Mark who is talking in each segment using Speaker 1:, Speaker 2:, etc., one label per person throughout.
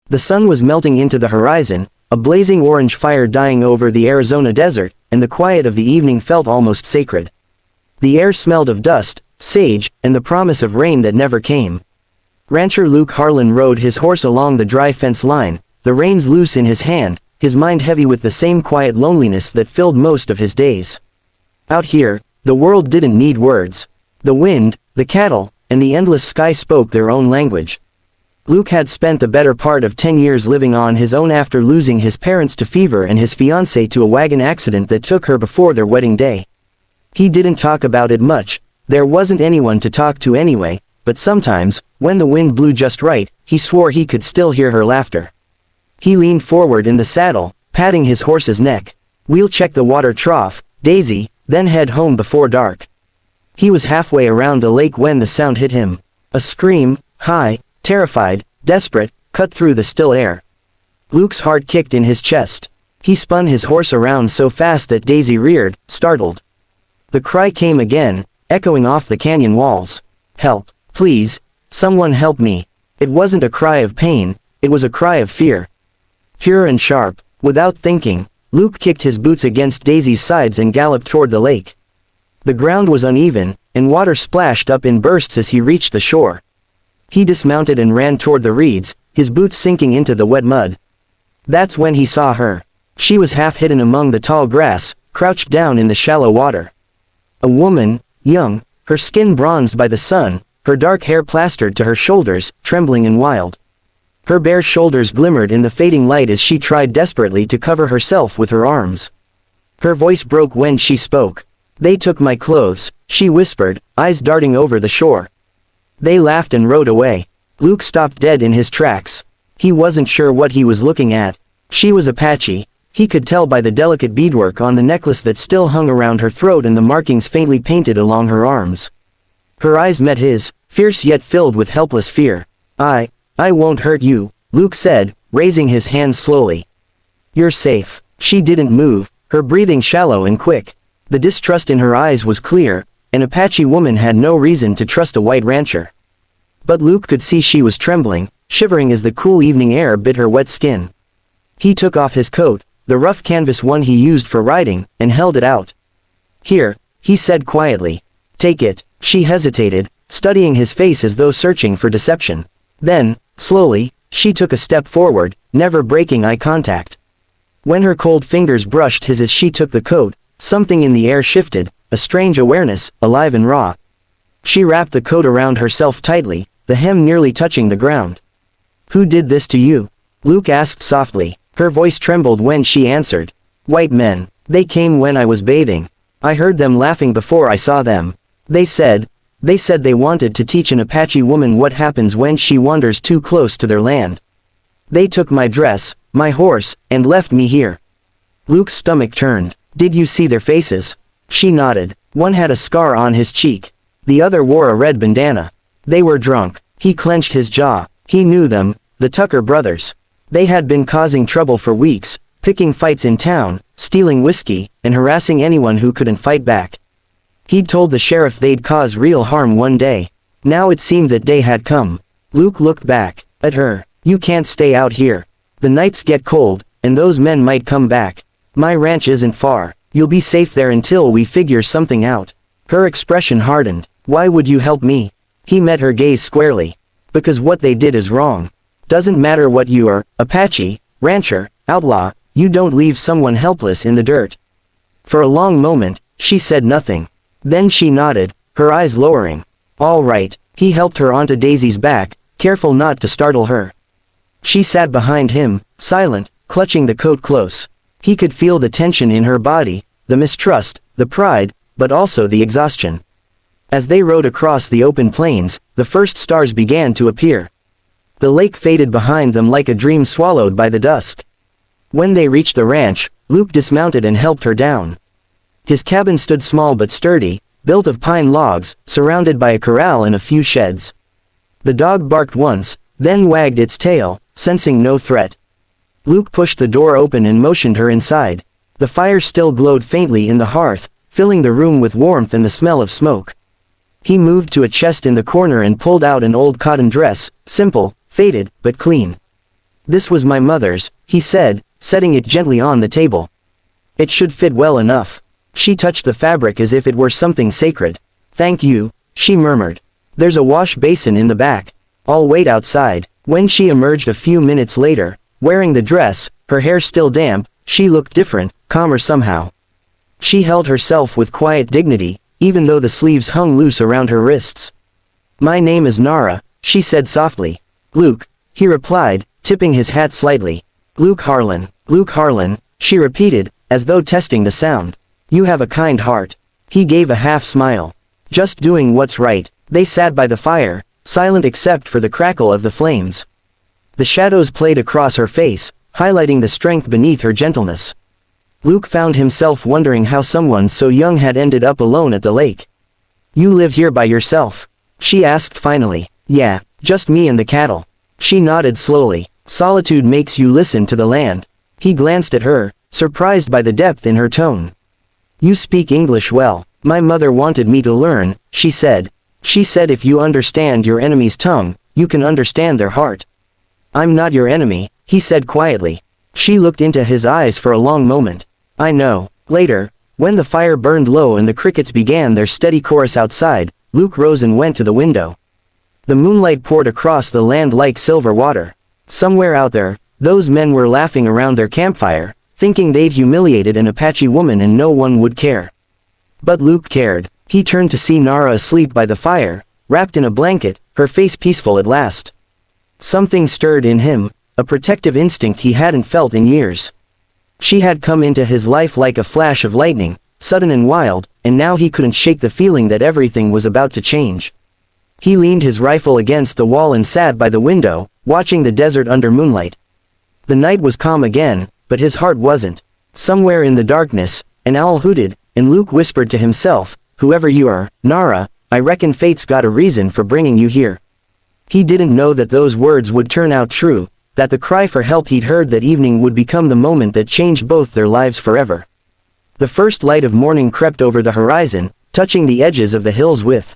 Speaker 1: The sun was melting into the horizon, a blazing orange fire dying over the Arizona desert, and the quiet of the evening felt almost sacred. The air smelled of dust, sage, and the promise of rain that never came. Rancher Luke Harlan rode his horse along the dry fence line, the reins loose in his hand, his mind heavy with the same quiet loneliness that filled most of his days. Out here, the world didn't need words. The wind, the cattle, and the endless sky spoke their own language. Luke had spent the better part of 10 years living on his own after losing his parents to fever and his fiancée to a wagon accident that took her before their wedding day. He didn't talk about it much, there wasn't anyone to talk to anyway, but sometimes, when the wind blew just right, he swore he could still hear her laughter. He leaned forward in the saddle, patting his horse's neck. "We'll check the water trough, Daisy, then head home before dark." He was halfway around the lake when the sound hit him. A scream, high, terrified, desperate, cut through the still air. Luke's heart kicked in his chest. He spun his horse around so fast that Daisy reared, startled. The cry came again, echoing off the canyon walls. "Help, please, someone help me." It wasn't a cry of pain, it was a cry of fear. Pure and sharp, without thinking, Luke kicked his boots against Daisy's sides and galloped toward the lake. The ground was uneven, and water splashed up in bursts as he reached the shore. He dismounted and ran toward the reeds, his boots sinking into the wet mud. That's when he saw her. She was half hidden among the tall grass, crouched down in the shallow water. A woman, young, her skin bronzed by the sun, her dark hair plastered to her shoulders, trembling and wild. Her bare shoulders glimmered in the fading light as she tried desperately to cover herself with her arms. Her voice broke when she spoke. "They took my clothes," she whispered, eyes darting over the shore. They laughed and rode away. Luke stopped dead in his tracks. He wasn't sure what he was looking at. She was Apache. He could tell by the delicate beadwork on the necklace that still hung around her throat and the markings faintly painted along her arms. Her eyes met his, fierce yet filled with helpless fear. I won't hurt you," Luke said, raising his hand slowly. "You're safe." She didn't move, her breathing shallow and quick. The distrust in her eyes was clear. An Apache woman had no reason to trust a white rancher. But Luke could see she was trembling, shivering as the cool evening air bit her wet skin. He took off his coat, the rough canvas one he used for riding, and held it out. "Here," he said quietly. "Take it." She hesitated, studying his face as though searching for deception. Then, slowly, she took a step forward, never breaking eye contact. When her cold fingers brushed his as she took the coat, something in the air shifted, a strange awareness, alive and raw. She wrapped the coat around herself tightly, the hem nearly touching the ground. "Who did this to you?" Luke asked softly. Her voice trembled when she answered. "White men. They came when I was bathing. I heard them laughing before I saw them. They said they wanted to teach an Apache woman what happens when she wanders too close to their land. They took my dress, my horse, and left me here." Luke's stomach turned. "Did you see their faces?" She nodded. One had a scar on his cheek. The other wore a red bandana. They were drunk. He clenched his jaw. He knew them, the Tucker brothers. They had been causing trouble for weeks, picking fights in town, stealing whiskey, and harassing anyone who couldn't fight back. He'd told the sheriff they'd cause real harm one day. Now it seemed that day had come. Luke looked back at her. "You can't stay out here. The nights get cold, and those men might come back. My ranch isn't far. You'll be safe there until we figure something out." Her expression hardened. "Why would you help me?" He met her gaze squarely. "Because what they did is wrong. Doesn't matter what you are, Apache, rancher, outlaw, you don't leave someone helpless in the dirt." For a long moment, she said nothing. Then she nodded, her eyes lowering. "All right." He helped her onto Daisy's back, careful not to startle her. She sat behind him, silent, clutching the coat close. He could feel the tension in her body, the mistrust, the pride, but also the exhaustion. As they rode across the open plains, the first stars began to appear. The lake faded behind them like a dream swallowed by the dusk. When they reached the ranch, Luke dismounted and helped her down. His cabin stood small but sturdy, built of pine logs, surrounded by a corral and a few sheds. The dog barked once, then wagged its tail, sensing no threat. Luke pushed the door open and motioned her inside. The fire still glowed faintly in the hearth, filling the room with warmth and the smell of smoke. He moved to a chest in the corner and pulled out an old cotton dress, simple, faded, but clean. This was my mother's, he said, setting it gently on the table. It should fit well enough. She touched the fabric as if it were something sacred. Thank you, she murmured. There's a wash basin in the back. I'll wait outside. When she emerged a few minutes later, wearing the dress, her hair still damp, she looked different, calmer somehow. She held herself with quiet dignity, even though the sleeves hung loose around her wrists. My name is Nara, she said softly. Luke, he replied, tipping his hat slightly. Luke Harlan, she repeated, as though testing the sound. You have a kind heart. He gave a half smile. Just doing what's right. They sat by the fire, silent except for the crackle of the flames. The shadows played across her face, highlighting the strength beneath her gentleness. Luke found himself wondering how someone so young had ended up alone at the lake. You live here by yourself? She asked finally. Yeah, just me and the cattle. She nodded slowly. Solitude makes you listen to the land. He glanced at her, surprised by the depth in her tone. You speak English well. My mother wanted me to learn, she said. She said if you understand your enemy's tongue, you can understand their heart. I'm not your enemy, he said quietly. She looked into his eyes for a long moment. I know. Later, when the fire burned low and the crickets began their steady chorus outside, Luke rose and went to the window. The moonlight poured across the land like silver water. Somewhere out there, those men were laughing around their campfire, thinking they'd humiliated an Apache woman and no one would care. But Luke cared. He turned to see Nara asleep by the fire, wrapped in a blanket, her face peaceful at last. Something stirred in him, a protective instinct he hadn't felt in years. She had come into his life like a flash of lightning, sudden and wild, and now he couldn't shake the feeling that everything was about to change. He leaned his rifle against the wall and sat by the window, watching the desert under moonlight. The night was calm again, but his heart wasn't. Somewhere in the darkness, an owl hooted, and Luke whispered to himself, whoever you are, Nara, I reckon fate's got a reason for bringing you here. He didn't know that those words would turn out true, that the cry for help he'd heard that evening would become the moment that changed both their lives forever. The first light of morning crept over the horizon, touching the edges of the hills with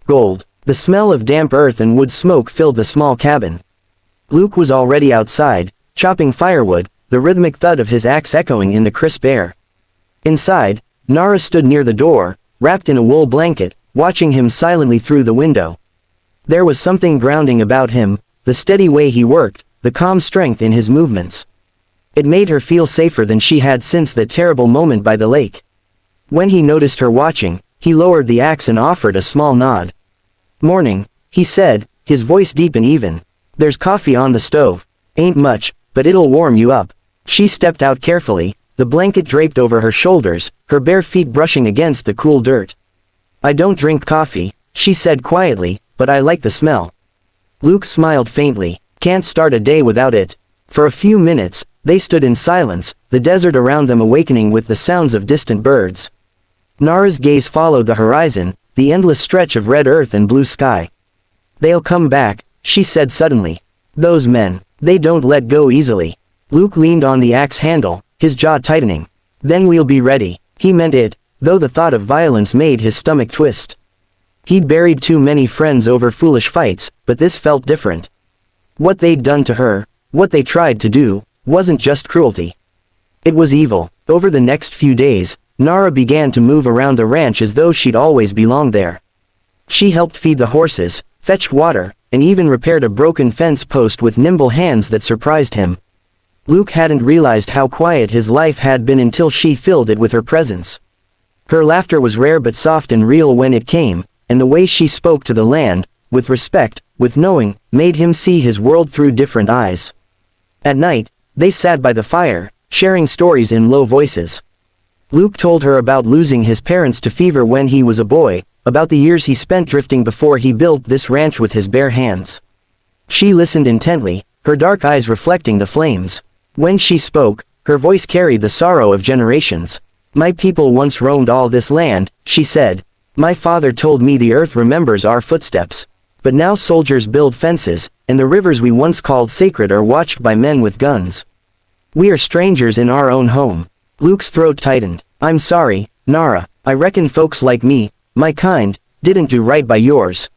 Speaker 1: gold. The smell of damp earth and wood smoke filled the small cabin. Luke was already outside, chopping firewood, the rhythmic thud of his axe echoing in the crisp air. Inside, Nara stood near the door, wrapped in a wool blanket, watching him silently through the window. There was something grounding about him, the steady way he worked, the calm strength in his movements. It made her feel safer than she had since that terrible moment by the lake. When he noticed her watching, he lowered the axe and offered a small nod. Morning, he said, his voice deep and even. There's coffee on the stove. Ain't much, but it'll warm you up. She stepped out carefully, the blanket draped over her shoulders, her bare feet brushing against the cool dirt. I don't drink coffee, she said quietly, but I like the smell. Luke smiled faintly. Can't start a day without it. For a few minutes, they stood in silence, the desert around them awakening with the sounds of distant birds. Nara's gaze followed the horizon, the endless stretch of red earth and blue sky. They'll come back, she said suddenly. Those men, they don't let go easily. Luke leaned on the axe handle, his jaw tightening. Then we'll be ready. He meant it, though the thought of violence made his stomach twist. He'd buried too many friends over foolish fights, but this felt different. What they'd done to her, what they tried to do, wasn't just cruelty. It was evil. Over the next few days, Nara began to move around the ranch as though she'd always belonged there. She helped feed the horses, fetched water, and even repaired a broken fence post with nimble hands that surprised him. Luke hadn't realized how quiet his life had been until she filled it with her presence. Her laughter was rare but soft and real when it came, and the way she spoke to the land, with respect, with knowing, made him see his world through different eyes. At night, they sat by the fire, sharing stories in low voices. Luke told her about losing his parents to fever when he was a boy, about the years he spent drifting before he built this ranch with his bare hands. She listened intently, her dark eyes reflecting the flames. When she spoke, her voice carried the sorrow of generations. My people once roamed all this land, she said. My father told me the earth remembers our footsteps. But now soldiers build fences, and the rivers we once called sacred are watched by men with guns. We are strangers in our own home. Luke's throat tightened. I'm sorry, Nara, I reckon folks like me, my kind, didn't do right by yours.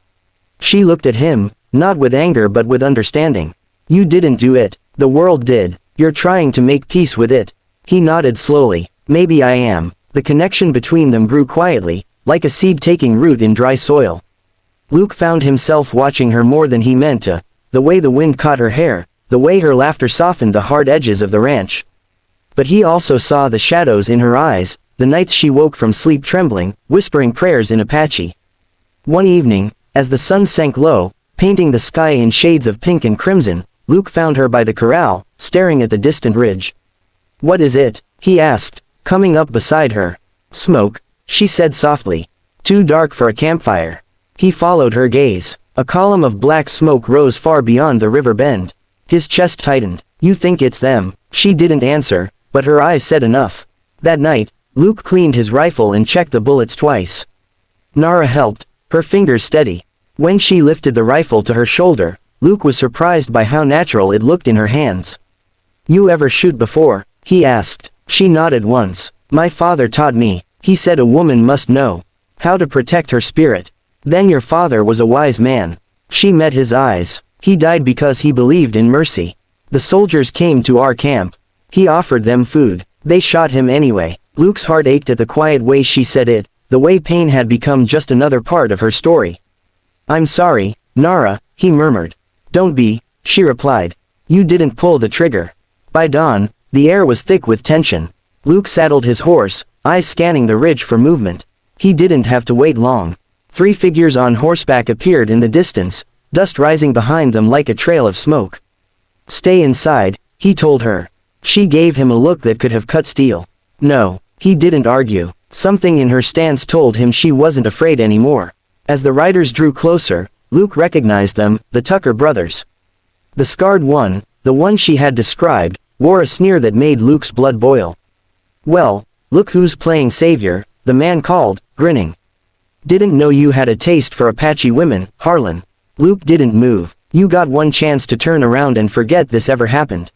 Speaker 1: She looked at him, not with anger but with understanding. You didn't do it, The world did. You're trying to make peace with it. He nodded slowly. Maybe I am. The connection between them grew quietly, like a seed taking root in dry soil. Luke found himself watching her more than he meant to, the way the wind caught her hair, the way her laughter softened the hard edges of the ranch. But he also saw the shadows in her eyes, the nights she woke from sleep trembling, whispering prayers in Apache. One evening, as the sun sank low, painting the sky in shades of pink and crimson, Luke found her by the corral, staring at the distant ridge. "What is it?" he asked, coming up beside her. "Smoke," she said softly. "Too dark for a campfire." He followed her gaze. A column of black smoke rose far beyond the river bend. His chest tightened. "You think it's them?" She didn't answer, but her eyes said enough. That night, Luke cleaned his rifle and checked the bullets twice. Nara helped, her fingers steady. When she lifted the rifle to her shoulder, Luke was surprised by how natural it looked in her hands. "You ever shoot before?" he asked. She nodded once. "My father taught me," he said. "A woman must know how to protect her spirit." "Then your father was a wise man." She met his eyes. "He died because he believed in mercy. The soldiers came to our camp. He offered them food. They shot him anyway." Luke's heart ached at the quiet way she said it, the way pain had become just another part of her story. "I'm sorry, Nara," he murmured. "Don't be," she replied. "You didn't pull the trigger." By dawn, the air was thick with tension. Luke saddled his horse, eyes scanning the ridge for movement. He didn't have to wait long. 3 figures on horseback appeared in the distance, dust rising behind them like a trail of smoke. "Stay inside," he told her. She gave him a look that could have cut steel. No, he didn't argue. Something in her stance told him she wasn't afraid anymore. As the riders drew closer, Luke recognized them, the Tucker brothers. The scarred one, the one she had described, wore a sneer that made Luke's blood boil. "Well, look who's playing savior," the man called, grinning. "Didn't know you had a taste for Apache women, Harlan." Luke didn't move. "You got one chance to turn around and forget this ever happened."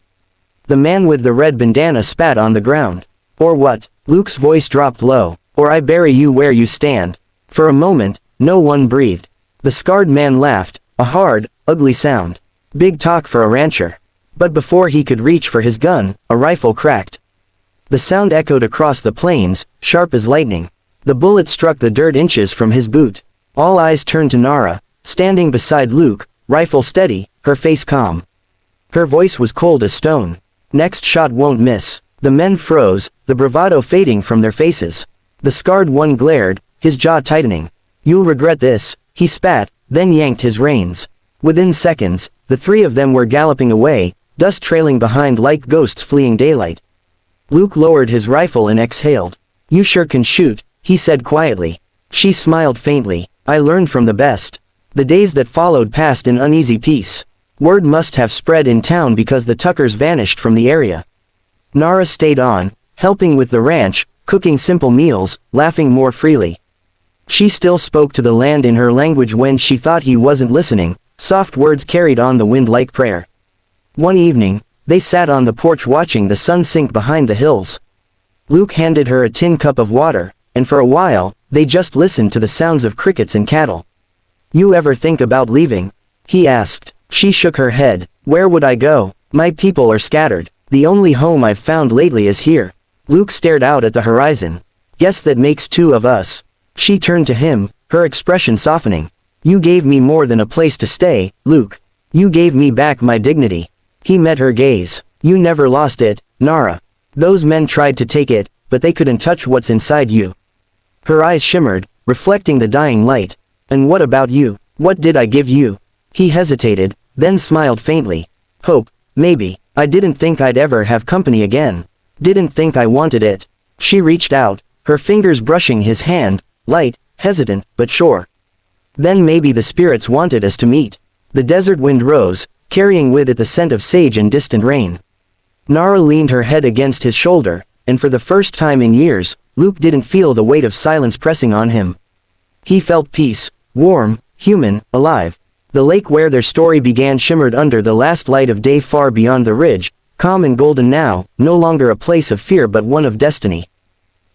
Speaker 1: The man with the red bandana spat on the ground. "Or what?" Luke's voice dropped low. "Or I bury you where you stand." For a moment, no one breathed. The scarred man laughed, a hard, ugly sound. Big talk for a rancher. But before he could reach for his gun, a rifle cracked. The sound echoed across the plains, sharp as lightning. The bullet struck the dirt inches from his boot. All eyes turned to Nara, standing beside Luke, rifle steady, her face calm. Her voice was cold as stone. "Next shot won't miss." The men froze, the bravado fading from their faces. The scarred one glared, his jaw tightening. "You'll regret this," he spat, then yanked his reins. Within seconds, the 3 of them were galloping away, dust trailing behind like ghosts fleeing daylight. Luke lowered his rifle and exhaled. "You sure can shoot," he said quietly. She smiled faintly. "I learned from the best." The days that followed passed in uneasy peace. Word must have spread in town because the Tuckers vanished from the area. Nara stayed on, helping with the ranch, cooking simple meals, laughing more freely. She still spoke to the land in her language when she thought he wasn't listening, soft words carried on the wind like prayer. One evening, they sat on the porch watching the sun sink behind the hills. Luke handed her a tin cup of water, and for a while, they just listened to the sounds of crickets and cattle. "You ever think about leaving?" he asked. She shook her head. "Where would I go? My people are scattered. The only home I've found lately is here." Luke stared out at the horizon. "Guess that makes 2 of us." She turned to him, her expression softening. "You gave me more than a place to stay, Luke. You gave me back my dignity." He met her gaze. "You never lost it, Nara. Those men tried to take it, but they couldn't touch what's inside you." Her eyes shimmered, reflecting the dying light. "And what about you? What did I give you?" He hesitated, then smiled faintly. "Hope, maybe. I didn't think I'd ever have company again. Didn't think I wanted it." She reached out, her fingers brushing his hand, light, hesitant, but sure. "Then maybe the spirits wanted us to meet." The desert wind rose, carrying with it the scent of sage and distant rain. Nara leaned her head against his shoulder, and for the first time in years, Luke didn't feel the weight of silence pressing on him. He felt peace, warm, human, alive. The lake where their story began shimmered under the last light of day far beyond the ridge, calm and golden now, no longer a place of fear but one of destiny.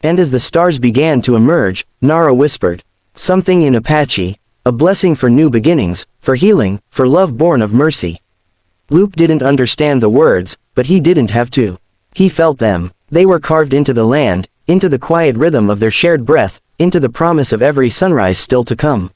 Speaker 1: And as the stars began to emerge, Nara whispered, "Something in Apache, a blessing for new beginnings, for healing, for love born of mercy." Luke didn't understand the words, but he didn't have to. He felt them. They were carved into the land, into the quiet rhythm of their shared breath, into the promise of every sunrise still to come.